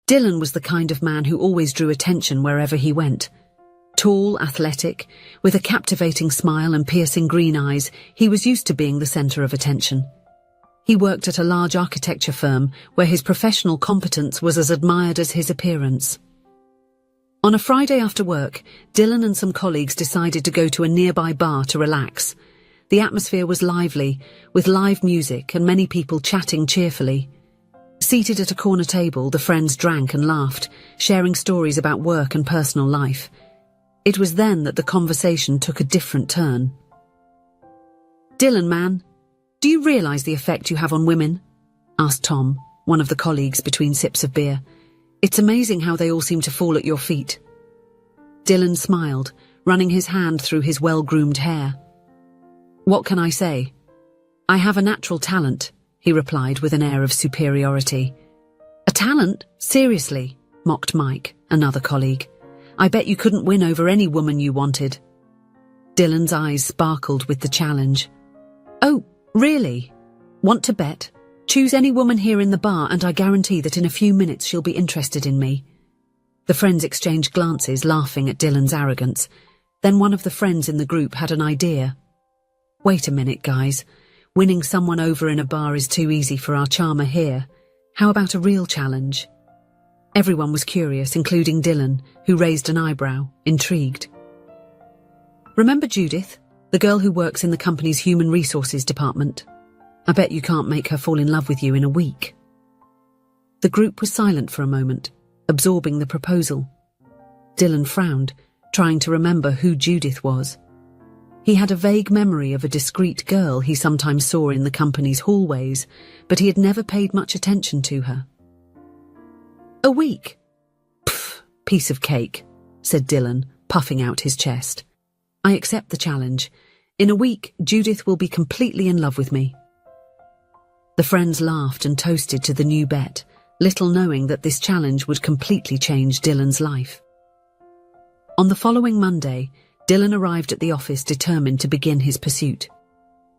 Dylan was the kind of man who always drew attention wherever he went. Tall, athletic, with a captivating smile and piercing green eyes, he was used to being the center of attention. He worked at a large architecture firm where his professional competence was as admired as his appearance. On a Friday after work, Dylan and some colleagues decided to go to a nearby bar to relax. The atmosphere was lively, with live music and many people chatting cheerfully. Seated at a corner table, the friends drank and laughed, sharing stories about work and personal life. It was then that the conversation took a different turn. "Dylan, man, do you realize the effect you have on women?" asked Tom, one of the colleagues between sips of beer. "It's amazing how they all seem to fall at your feet." Dylan smiled, running his hand through his well-groomed hair. "What can I say? I have a natural talent," he replied with an air of superiority. "A talent? Seriously?" mocked Mike, another colleague. "I bet you couldn't win over any woman you wanted." Dylan's eyes sparkled with the challenge. "Oh, really? Want to bet? Choose any woman here in the bar and I guarantee that in a few minutes she'll be interested in me." The friends exchanged glances, laughing at Dylan's arrogance. Then one of the friends in the group had an idea. "Wait a minute, guys. Winning someone over in a bar is too easy for our charmer here. How about a real challenge?" Everyone was curious, including Dylan, who raised an eyebrow, intrigued. "Remember Judith, the girl who works in the company's human resources department? I bet you can't make her fall in love with you in a week." The group was silent for a moment, absorbing the proposal. Dylan frowned, trying to remember who Judith was. He had a vague memory of a discreet girl he sometimes saw in the company's hallways, but he had never paid much attention to her. "A week? Pfft, piece of cake," said Dylan, puffing out his chest. "I accept the challenge. In a week, Judith will be completely in love with me." The friends laughed and toasted to the new bet, little knowing that this challenge would completely change Dylan's life. On the following Monday, Dylan arrived at the office determined to begin his pursuit.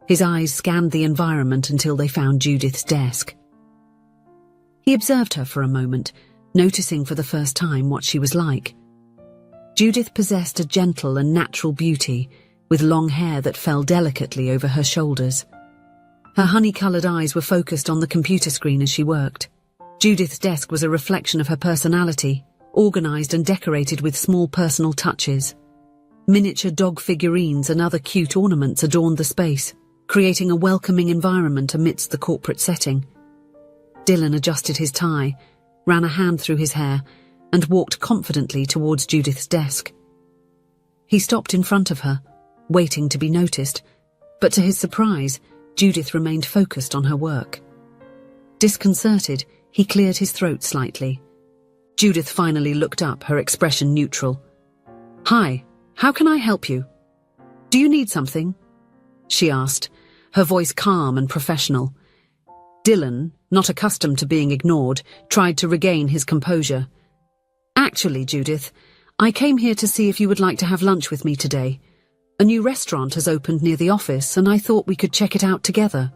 His eyes scanned the environment until they found Judith's desk. He observed her for a moment, noticing for the first time what she was like. Judith possessed a gentle and natural beauty, with long hair that fell delicately over her shoulders. Her honey-coloured eyes were focused on the computer screen as she worked. Judith's desk was a reflection of her personality, organised and decorated with small personal touches. Miniature dog figurines and other cute ornaments adorned the space, creating a welcoming environment amidst the corporate setting. Dylan adjusted his tie, ran a hand through his hair, and walked confidently towards Judith's desk. He stopped in front of her, waiting to be noticed, but to his surprise, Judith remained focused on her work. Disconcerted, he cleared his throat slightly. Judith finally looked up, her expression neutral. "Hi, how can I help you? Do you need something?" she asked, her voice calm and professional. Dylan, not accustomed to being ignored, tried to regain his composure. "Actually, Judith, I came here to see if you would like to have lunch with me today. A new restaurant has opened near the office and I thought we could check it out together."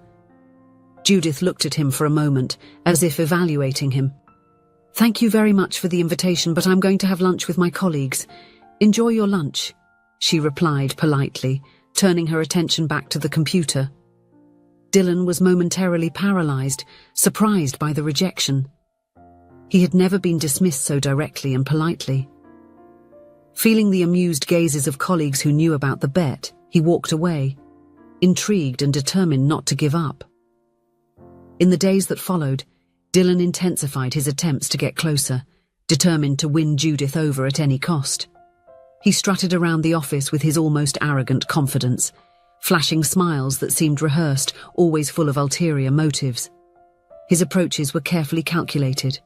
Judith looked at him for a moment, as if evaluating him. "Thank you very much for the invitation, but I'm going to have lunch with my colleagues. Enjoy your lunch," she replied politely, turning her attention back to the computer. Dylan was momentarily paralyzed, surprised by the rejection. He had never been dismissed so directly and politely. Feeling the amused gazes of colleagues who knew about the bet, he walked away, intrigued and determined not to give up. In the days that followed, Dylan intensified his attempts to get closer, determined to win Judith over at any cost. He strutted around the office with his almost arrogant confidence, flashing smiles that seemed rehearsed, always full of ulterior motives. His approaches were carefully calculated.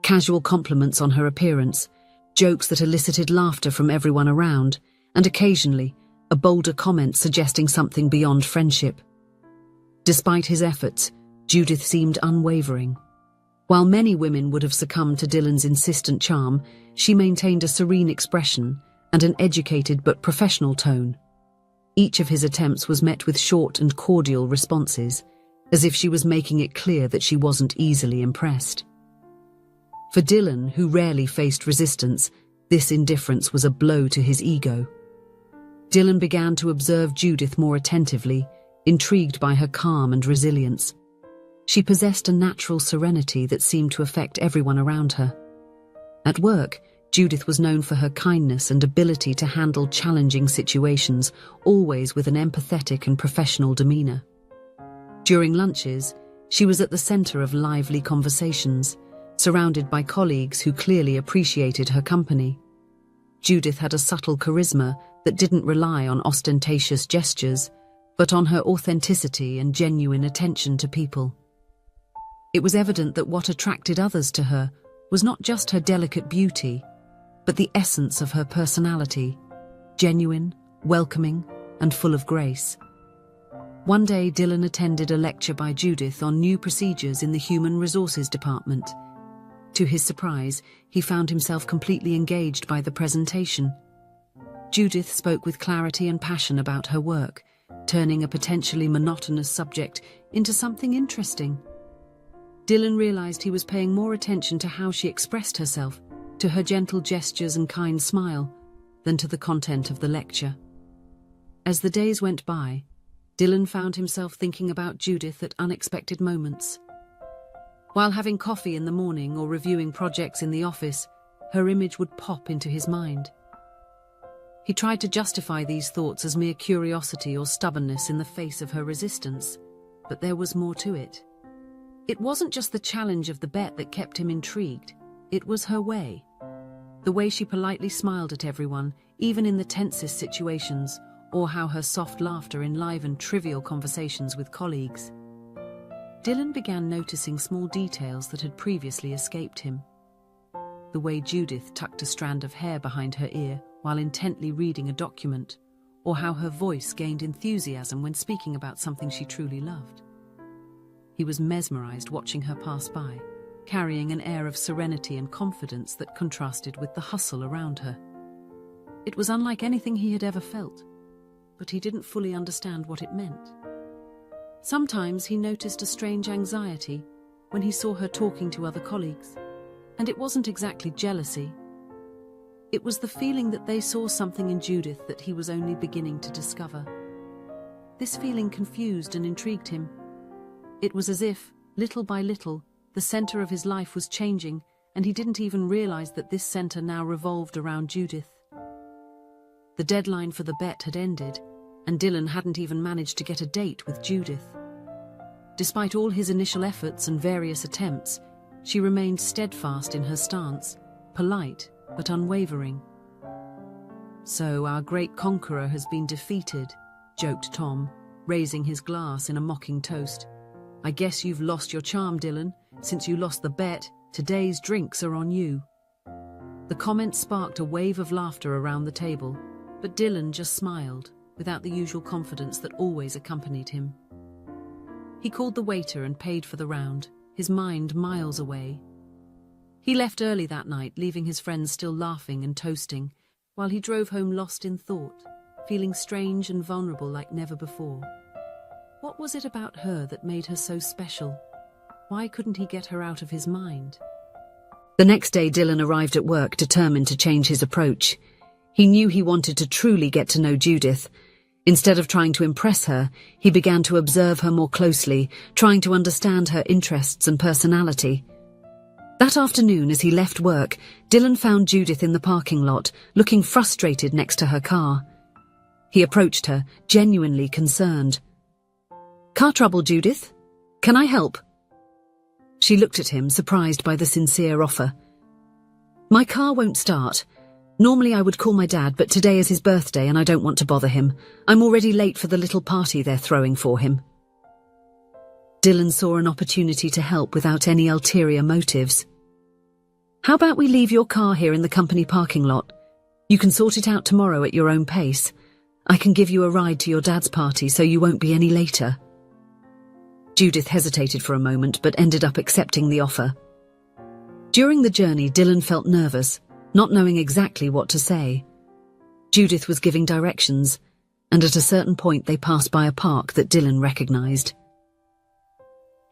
Casual compliments on her appearance, jokes that elicited laughter from everyone around, and occasionally, a bolder comment suggesting something beyond friendship. Despite his efforts, Judith seemed unwavering. While many women would have succumbed to Dylan's insistent charm, she maintained a serene expression and an educated but professional tone. Each of his attempts was met with short and cordial responses, as if she was making it clear that she wasn't easily impressed. For Dylan, who rarely faced resistance, this indifference was a blow to his ego. Dylan began to observe Judith more attentively, intrigued by her calm and resilience. She possessed a natural serenity that seemed to affect everyone around her. At work, Judith was known for her kindness and ability to handle challenging situations, always with an empathetic and professional demeanor. During lunches, she was at the center of lively conversations, surrounded by colleagues who clearly appreciated her company. Judith had a subtle charisma that didn't rely on ostentatious gestures, but on her authenticity and genuine attention to people. It was evident that what attracted others to her was not just her delicate beauty, but the essence of her personality, genuine, welcoming, and full of grace. One day, Dylan attended a lecture by Judith on new procedures in the Human Resources Department. To his surprise, he found himself completely engaged by the presentation. Judith spoke with clarity and passion about her work, turning a potentially monotonous subject into something interesting. Dylan realized he was paying more attention to how she expressed herself, to her gentle gestures and kind smile, than to the content of the lecture. As the days went by, Dylan found himself thinking about Judith at unexpected moments. While having coffee in the morning or reviewing projects in the office, her image would pop into his mind. He tried to justify these thoughts as mere curiosity or stubbornness in the face of her resistance, but there was more to it. It wasn't just the challenge of the bet that kept him intrigued, it was her way. The way she politely smiled at everyone, even in the tensest situations, or how her soft laughter enlivened trivial conversations with colleagues. Dylan began noticing small details that had previously escaped him. The way Judith tucked a strand of hair behind her ear while intently reading a document, or how her voice gained enthusiasm when speaking about something she truly loved. He was mesmerized watching her pass by, carrying an air of serenity and confidence that contrasted with the hustle around her. It was unlike anything he had ever felt, but he didn't fully understand what it meant. Sometimes he noticed a strange anxiety when he saw her talking to other colleagues, and it wasn't exactly jealousy. It was the feeling that they saw something in Judith that he was only beginning to discover. This feeling confused and intrigued him. It was as if, little by little, the center of his life was changing, and he didn't even realize that this center now revolved around Judith. The deadline for the bet had ended, and Dylan hadn't even managed to get a date with Judith. Despite all his initial efforts and various attempts, she remained steadfast in her stance, polite but unwavering. "So our great conqueror has been defeated," joked Tom, raising his glass in a mocking toast. "I guess you've lost your charm, Dylan. Since you lost the bet, today's drinks are on you." The comment sparked a wave of laughter around the table, but Dylan just smiled, without the usual confidence that always accompanied him. He called the waiter and paid for the round, his mind miles away. He left early that night, leaving his friends still laughing and toasting, while he drove home lost in thought, feeling strange and vulnerable like never before. What was it about her that made her so special? Why couldn't he get her out of his mind? The next day, Dylan arrived at work determined to change his approach. He knew he wanted to truly get to know Judith. Instead of trying to impress her, he began to observe her more closely, trying to understand her interests and personality. That afternoon, as he left work, Dylan found Judith in the parking lot, looking frustrated next to her car. He approached her, genuinely concerned. "Car trouble, Judith? Can I help?" She looked at him, surprised by the sincere offer. "My car won't start. Normally I would call my dad, but today is his birthday and I don't want to bother him. I'm already late for the little party they're throwing for him." Dylan saw an opportunity to help without any ulterior motives. "How about we leave your car here in the company parking lot? You can sort it out tomorrow at your own pace. I can give you a ride to your dad's party so you won't be any later." Judith hesitated for a moment but ended up accepting the offer. During the journey, Dylan felt nervous, not knowing exactly what to say. Judith was giving directions, and at a certain point they passed by a park that Dylan recognized.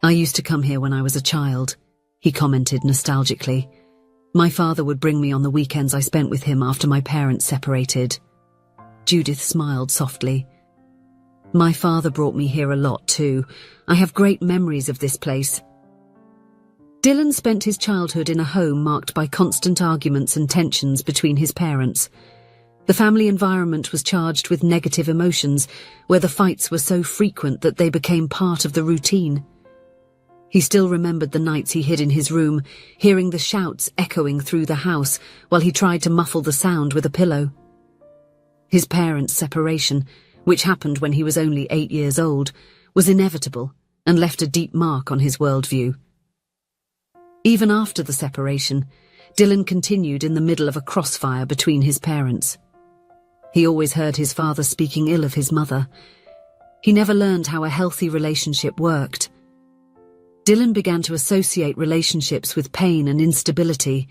"I used to come here when I was a child," he commented nostalgically. My father would bring me on the weekends I spent with him after my parents separated. Judith smiled softly. My father brought me here a lot too. I have great memories of this place. Dylan spent his childhood in a home marked by constant arguments and tensions between his parents. The family environment was charged with negative emotions, where the fights were so frequent that they became part of the routine. He still remembered the nights he hid in his room, hearing the shouts echoing through the house while he tried to muffle the sound with a pillow. His parents' separation, which happened when he was only 8 years old, was inevitable and left a deep mark on his worldview. Even after the separation, Dylan continued in the middle of a crossfire between his parents. He always heard his father speaking ill of his mother. He never learned how a healthy relationship worked. Dylan began to associate relationships with pain and instability,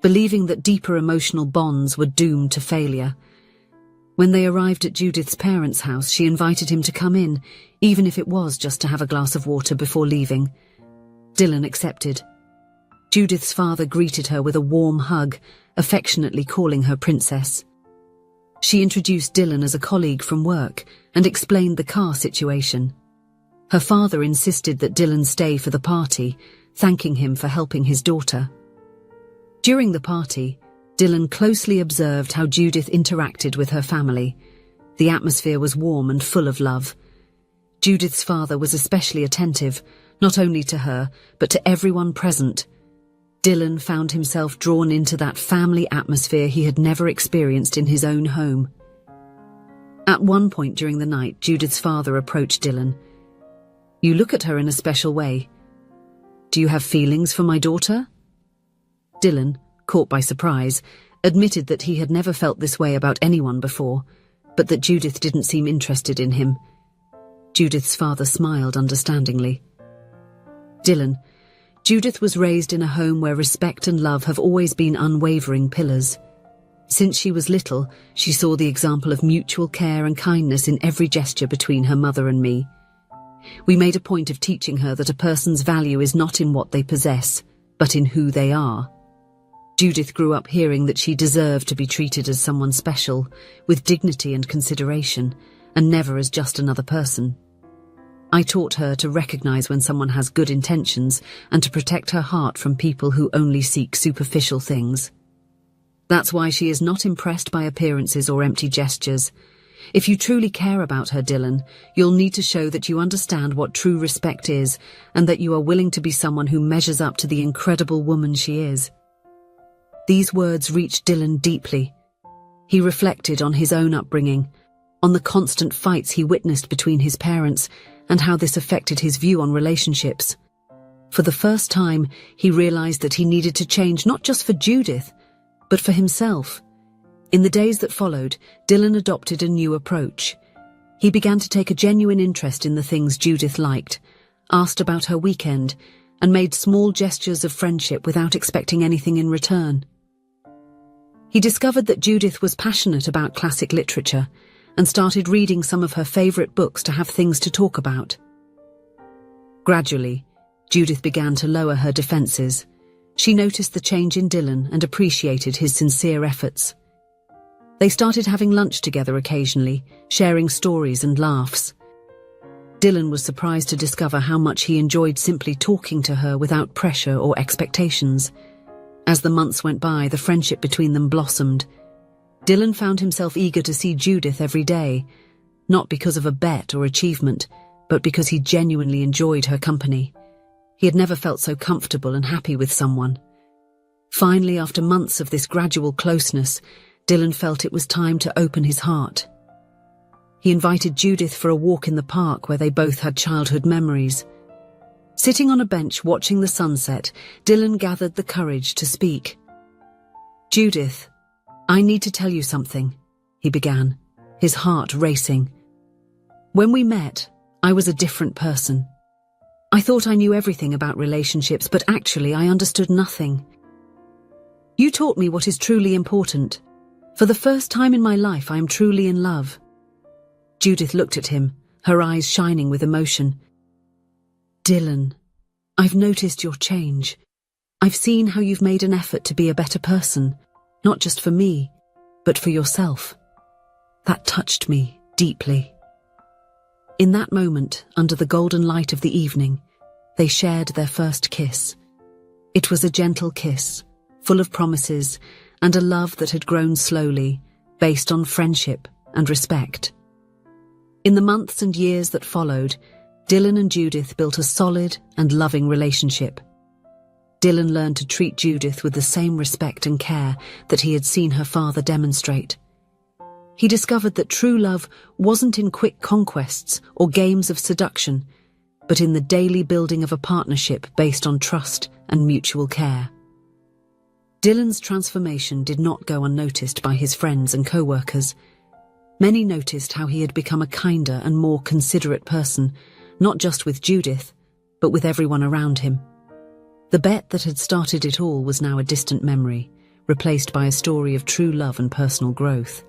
believing that deeper emotional bonds were doomed to failure. When they arrived at Judith's parents' house, she invited him to come in, even if it was just to have a glass of water before leaving. Dylan accepted. Judith's father greeted her with a warm hug, affectionately calling her princess. She introduced Dylan as a colleague from work and explained the car situation. Her father insisted that Dylan stay for the party, thanking him for helping his daughter. During the party, Dylan closely observed how Judith interacted with her family. The atmosphere was warm and full of love. Judith's father was especially attentive, not only to her, but to everyone present. Dylan found himself drawn into that family atmosphere he had never experienced in his own home. At one point during the night, Judith's father approached Dylan. "You look at her in a special way. Do you have feelings for my daughter?" Dylan, caught by surprise, admitted that he had never felt this way about anyone before, but that Judith didn't seem interested in him. Judith's father smiled understandingly. "Dylan, Judith was raised in a home where respect and love have always been unwavering pillars. Since she was little, she saw the example of mutual care and kindness in every gesture between her mother and me. We made a point of teaching her that a person's value is not in what they possess, but in who they are. Judith grew up hearing that she deserved to be treated as someone special, with dignity and consideration, and never as just another person. I taught her to recognize when someone has good intentions and to protect her heart from people who only seek superficial things. That's why she is not impressed by appearances or empty gestures. If you truly care about her, Dylan, you'll need to show that you understand what true respect is and that you are willing to be someone who measures up to the incredible woman she is." These words reached Dylan deeply. He reflected on his own upbringing, on the constant fights he witnessed between his parents, and how this affected his view on relationships. For the first time, he realized that he needed to change not just for Judith, but for himself. In the days that followed, Dylan adopted a new approach. He began to take a genuine interest in the things Judith liked, asked about her weekend, and made small gestures of friendship without expecting anything in return. He discovered that Judith was passionate about classic literature and started reading some of her favorite books to have things to talk about. Gradually, Judith began to lower her defenses. She noticed the change in Dylan and appreciated his sincere efforts. They started having lunch together occasionally, sharing stories and laughs. Dylan was surprised to discover how much he enjoyed simply talking to her without pressure or expectations. As the months went by, the friendship between them blossomed. Dylan found himself eager to see Judith every day, not because of a bet or achievement, but because he genuinely enjoyed her company. He had never felt so comfortable and happy with someone. Finally, after months of this gradual closeness, Dylan felt it was time to open his heart. He invited Judith for a walk in the park where they both had childhood memories. Sitting on a bench watching the sunset, Dylan gathered the courage to speak. "Judith, I need to tell you something," he began, his heart racing. "When we met, I was a different person. I thought I knew everything about relationships, but actually I understood nothing. You taught me what is truly important. For the first time in my life, I am truly in love." Judith looked at him, her eyes shining with emotion. "Dylan, I've noticed your change. I've seen how you've made an effort to be a better person, not just for me, but for yourself. That touched me deeply. In that moment, under the golden light of the evening, they shared their first kiss. It was a gentle kiss, full of promises and a love that had grown slowly, based on friendship and respect. In the months and years that followed, Dylan and Judith built a solid and loving relationship. Dylan learned to treat Judith with the same respect and care that he had seen her father demonstrate. He discovered that true love wasn't in quick conquests or games of seduction, but in the daily building of a partnership based on trust and mutual care. Dylan's transformation did not go unnoticed by his friends and co-workers. Many noticed how he had become a kinder and more considerate person, not just with Judith, but with everyone around him. The bet that had started it all was now a distant memory, replaced by a story of true love and personal growth.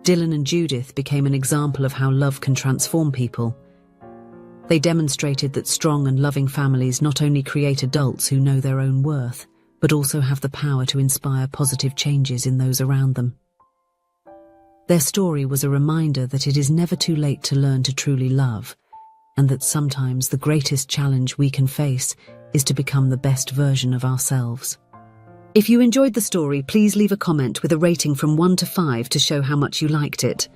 Dylan and Judith became an example of how love can transform people. They demonstrated that strong and loving families not only create adults who know their own worth, but also have the power to inspire positive changes in those around them. Their story was a reminder that it is never too late to learn to truly love, and that sometimes the greatest challenge we can face is to become the best version of ourselves. If you enjoyed the story, please leave a comment with a rating from 1 to 5 to show how much you liked it.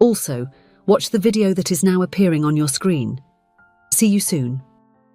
Also, watch the video that is now appearing on your screen. See you soon.